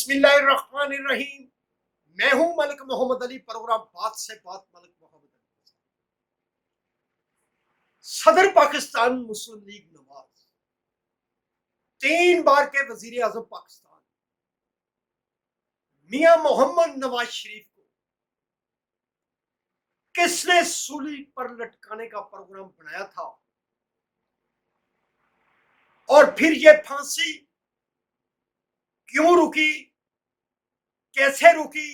बिस्मिल्लाहिर्रहमानिर्रहीम। मैं हूं मलिक मोहम्मद अली। प्रोग्राम बात से बात मलिक मोहम्मद अली। सदर पाकिस्तान मुस्लिम लीग नवाज 3 बार के वजीर आजम पाकिस्तान मियां मोहम्मद नवाज शरीफ को किसने सूली पर लटकाने का प्रोग्राम बनाया था और फिर ये फांसी क्यों रुकी, कैसे रुकी,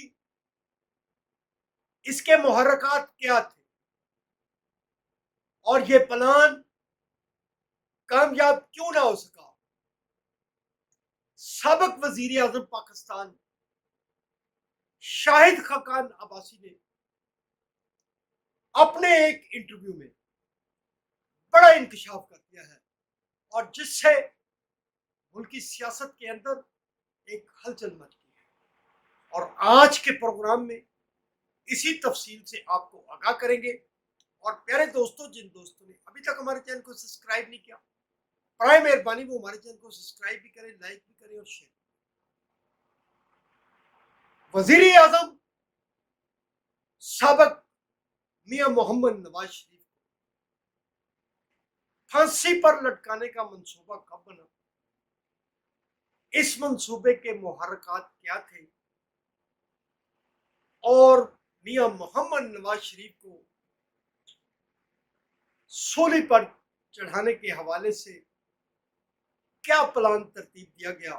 इसके मुहर्रकात क्या थे और ये प्लान कामयाब क्यों ना हो सका। साबिक वजीर आजम पाकिस्तान शाहिद खाकान अब्बासी ने अपने एक इंटरव्यू में बड़ा इंकशाफ कर दिया है और जिससे मुल्क की सियासत के अंदर एक हलचल मच गई है। और आज के प्रोग्राम में इसी तफसील से आपको आगाह करेंगे। और प्यारे दोस्तों, जिन दोस्तों ने अभी तक हमारे चैनल को सब्सक्राइब नहीं किया, बराए मेहरबानी वो हमारे चैनल को सब्सक्राइब भी करें, लाइक भी करें और शेयर। वजीर आजम साबिक मियां मोहम्मद नवाज शरीफ फांसी पर लटकाने का मंसूबा कब बना, इस मंसूबे के मुहर्रकात क्या थे और मियां मोहम्मद नवाज शरीफ को सूली पर चढ़ाने के हवाले से क्या प्लान तरतीब दिया गया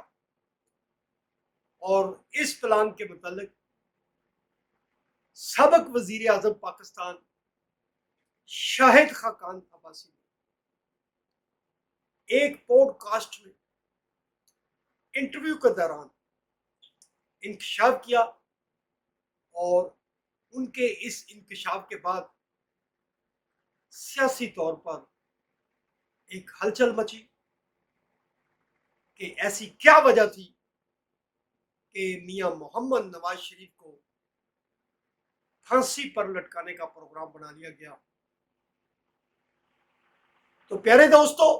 और इस प्लान के मुतालिक साबिक वजीर आजम पाकिस्तान शाहिद खाकान अब्बासी ने एक पॉडकास्ट में इंटरव्यू के दौरान इंकशाफ किया और उनके इस इंकशाफ के बाद सियासी तौर पर एक हलचल मची कि ऐसी क्या वजह थी कि मियां मोहम्मद नवाज शरीफ को फांसी पर लटकाने का प्रोग्राम बना लिया गया। तो प्यारे दोस्तों,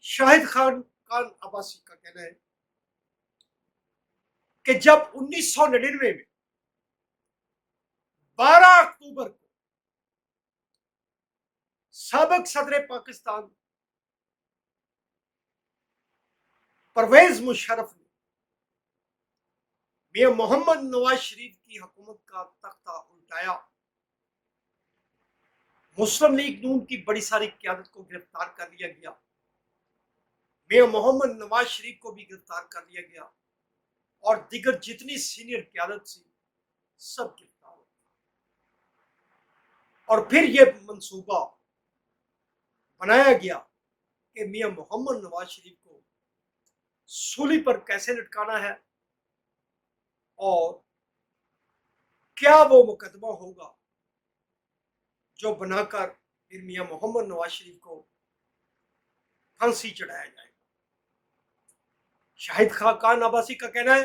शाहिद खान अब्बासी का कहना है कि जब 1999 में 12 अक्टूबर को साबिक सदर पाकिस्तान परवेज मुशर्रफ ने मियां मोहम्मद नवाज शरीफ की हुकूमत का तख्ता उल्टाया, मुस्लिम लीग नून की बड़ी सारी क्यादत को गिरफ्तार कर लिया गया, मियां मोहम्मद नवाज शरीफ को भी गिरफ्तार कर लिया गया और दिगर जितनी सीनियर क्यादत थी सब गिरफ्तार हो गया। और फिर यह मंसूबा बनाया गया कि मियां मोहम्मद नवाज शरीफ को सूली पर कैसे लटकाना है और क्या वो मुकदमा होगा जो बनाकर फिर मियां मोहम्मद नवाज शरीफ को फांसी चढ़ाया जाएगा। शाहिद खाकान अब्बासी का कहना है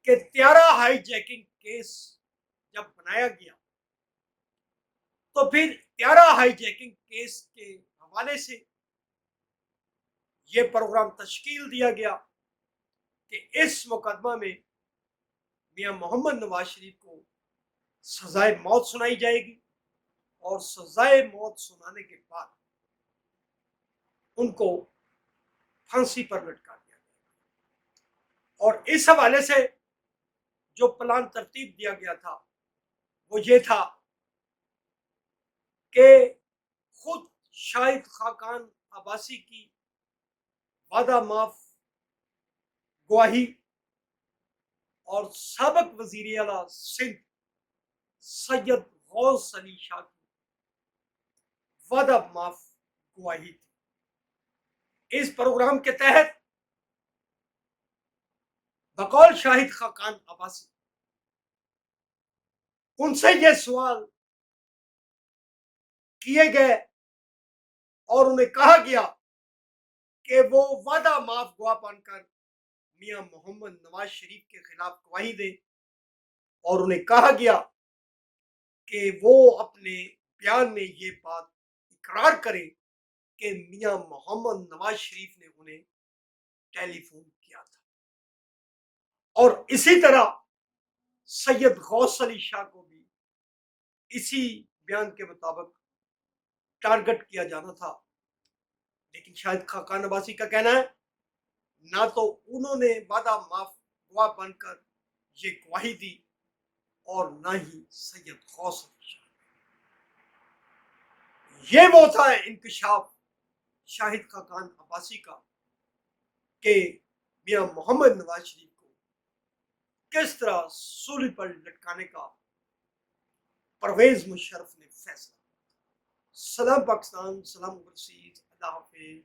कि 13 हाईजैकिंग केस जब बनाया गया तो फिर 13 हाईजैकिंग केस के हवाले से यह प्रोग्राम तश्कील दिया गया कि इस मुकदमा में मियां मोहम्मद नवाज शरीफ को सजाए मौत सुनाई जाएगी और सजाए मौत सुनाने के बाद उनको फांसी पर लटका दिया गया। और इस हवाले से जो प्लान तरतीब दिया गया था वो ये था कि खुद शाहिद खाकान अब्बासी की वादा माफ गवाही और साबिक वजीर आला सिंध सैयद गौस अली शाह की वादा माफ गवाही थी। इस प्रोग्राम के तहत बकौल शाहिद खाकान अब्बासी उनसे यह सवाल किए गए और उन्हें कहा गया कि वो वादा माफ गवाह बनकर मियां मोहम्मद नवाज शरीफ के खिलाफ गवाही दे और उन्हें कहा गया कि वो अपने बयान में ये बात इकरार करें कि मियां मोहम्मद नवाज शरीफ ने उन्हें टेलीफोन किया था। और इसी तरह सैयद गौस अली शाह को भी इसी बयान के मुताबिक टारगेट किया जाना था। लेकिन शाहिद खाकान अब्बासी का कहना है ना तो उन्होंने वादा माफ गवाह बनकर ये गवाही दी और ना ही सैयद गौस अली शाह। ये वो था इंकशाफ शाहिद खाकान अब्बासी का कि मियां मोहम्मद नवाज शरीफ को किस तरह सूली पर लटकाने का परवेज मुशर्रफ ने फैसला। सलाम पाकिस्तान, सलाम ओवरसीज, अल्लाह हाफिज।